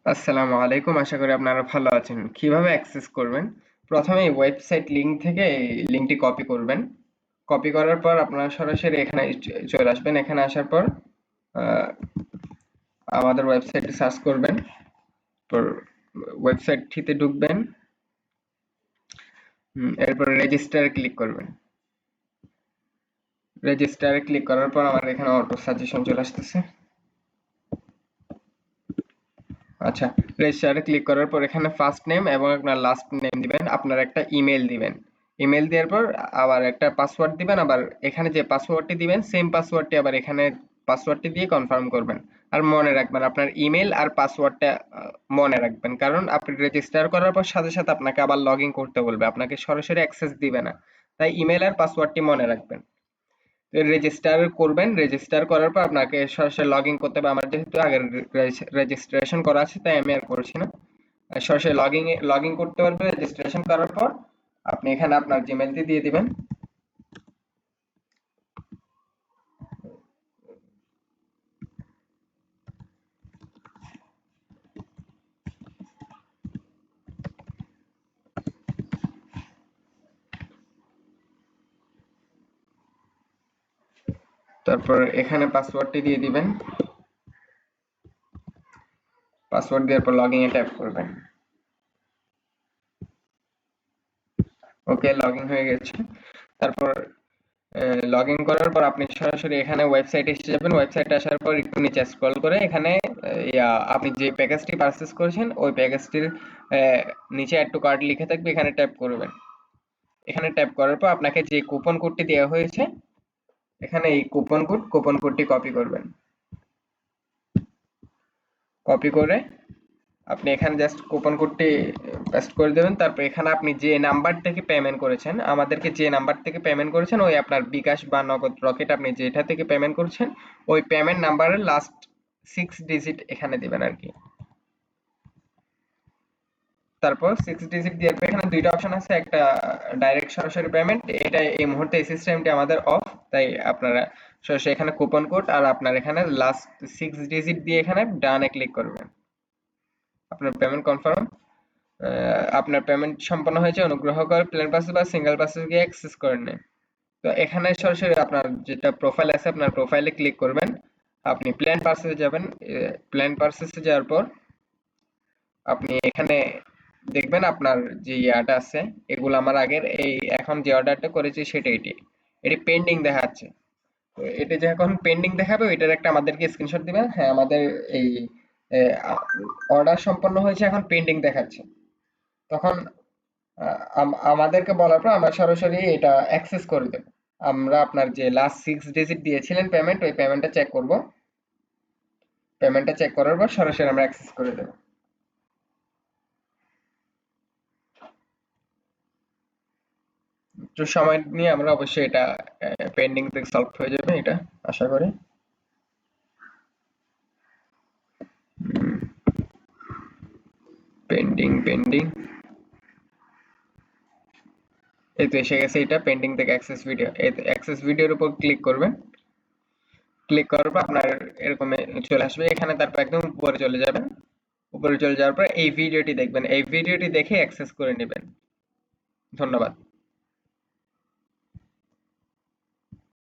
আসসালামু আলাইকুম, আশা করি আপনারা ভালো আছেন। কিভাবে অ্যাক্সেস করবেন? প্রথমে এই ওয়েবসাইট লিংক থেকে এই লিংকটি কপি করবেন। কপি করার পর আপনারা সরাসরি এখানে চলে আসবেন। এখানে আসার পর আহ, আমাদের ওয়েবসাইটে সার্চ করবেন। পর ওয়েবসাইটটিতে ঢুকবেন। এরপর রেজিস্টারে ক্লিক করবেন। রেজিস্টারে ক্লিক করার পর আমার এখানে অটো সাজেশন চলে আসতেছে। আচ্ছা, রেজিস্টারে ক্লিক করার পর এখানে ফার্স্ট নেম এবং আপনার লাস্ট নেম দিবেন। আপনার একটা ইমেল দিবেন। ইমেল দেওয়ার পর আবার একটা পাসওয়ার্ড দিবেন। আবার এখানে যে পাসওয়ার্ডটি দিবেন সেম পাসওয়ার্ডটি আবার এখানে পাসওয়ার্ডটি দিয়ে কনফার্ম করবেন। আর মনে রাখবেন আপনার ইমেল আর পাসওয়ার্ডটা মনে রাখবেন, কারণ আপনি রেজিস্টার করার পর সাথে সাথে আপনাকে আবার লগ ইন করতে বলবে, আপনাকে সরাসরি অ্যাক্সেস দিবে না। তাই ইমেল আর পাসওয়ার্ডটি মনে রাখবেন। রেজিস্টার করবেন। রেজিস্টার করার পর আপনাকে সরাসরি লগ ইন করতে হবে। আমার যেহেতু আগে রেজিস্ট্রেশন করা আছে তাই আমি আর করছি না। সরাসরি লগ ইন করতে পারবেন। রেজিস্ট্রেশন করার পর আপনি এখানে আপনার জিমেলটি দিয়ে দিবেন। তারপর এখানে পাসওয়ার্ডটি দিয়ে দিবেন। পাসওয়ার্ড দেওয়ার পর লগ ইন এ ট্যাপ করবেন। ওকে, লগ ইন হয়ে গেছে। তারপর লগ ইন করার পর আপনি সরাসরি এখানে ওয়েবসাইটে এসে যাবেন। ওয়েবসাইটে আসার পর একটু নিচে স্ক্রল করে এখানে আপনি যে প্যাকেজটি পারচেজ করেছেন ওই প্যাকেজটির নিচে অ্যাড টু কার্ট লিখে থাকবে, এখানে ট্যাপ করবেন। এখানে ট্যাপ করার পর আপনাকে যে কুপন কোডটি দেওয়া হয়েছে এখানে এই কুপন কোডটি কপি করবেন। কপি করে আপনি এখানে জাস্ট কুপন কোডটি পেস্ট করে দেবেন। তারপর এখানে আপনি যে নাম্বার থেকে পেমেন্ট করেছেন, আমাদেরকে যে নাম্বার থেকে পেমেন্ট করেছেন ওই আপনার বিকাশ বা নগদ রকেট আপনি যেটা থেকে পেমেন্ট করছেন ওই পেমেন্ট নাম্বারের লাস্ট 6 ডিজিট এখানে দিবেন আর কি। তারপর 6 ডিজিট দেওয়ার পর এখানে দুইটা অপশন আছে, একটা ডাইরেক্ট সরাসরি পেমেন্ট, এটা এই মুহূর্তে এই সিস্টেমটি আমাদের অফ, তাই আপনারা সরাসরি এখানে কুপন কোড আর আপনার এখানে লাস্ট 6 ডিজিট দিয়ে এখানে ডানে ক্লিক করবেন। আপনার পেমেন্ট কনফার্ম। আপনার পেমেন্ট সম্পন্ন হয়েছে। অনুগ্রহ করে প্ল্যান পাসেস বা সিঙ্গেল পাসেস গিয়ে অ্যাক্সেস করে নিন। তো এখানে সরাসরি আপনার যেটা প্রোফাইল আছে আপনার প্রোফাইলে ক্লিক করবেন। আপনি প্ল্যান পাসেসে যাবেন। প্ল্যান পাসেসে যাওয়ার পর আপনি এখানে দেখবেন আপনার যে ইয়াটা আছে এগুলো আমার আগের, এই এখন যে অর্ডারটা করেছি সেটা এটি পেন্ডিং দেখাচ্ছে। তো এটা যে এখন পেন্ডিং দেখাবে ওইটার একটা আমাদেরকে স্ক্রিনশট দিবেন। হ্যাঁ, আমাদের এই অর্ডার সম্পন্ন হয়েছে, এখন পেন্ডিং দেখাচ্ছে। তখন আমাদেরকে বলার পর আমরা সরাসরি এটা অ্যাক্সেস করে দেব। আমরা আপনার যে লাস্ট 6 ডিজিট দিয়েছিলেন পেমেন্ট ওই পেমেন্টটা চেক করব। পেমেন্টটা চেক করার পর সরাসরি আমরা অ্যাক্সেস করে দেব। একটু সময় নিয়ে আমরা অবশ্যই এটা পেন্ডিং থেকে সলভ হয়ে যাবে এটা আশা করি। পেন্ডিং এই তো এসে গেছে। এটা পেন্ডিং থেকে অ্যাক্সেস ভিডিও, এই অ্যাক্সেস ভিডিওর উপর ক্লিক করবেন। ক্লিক করার পর আপনার এরকম চলে আসবে এখানে। তারপর একদম উপরে চলে যাবেন। উপরে চলে যাওয়ার পর এই ভিডিওটি দেখবেন। এই ভিডিওটি দেখে অ্যাক্সেস করে নেবেন। ধন্যবাদ।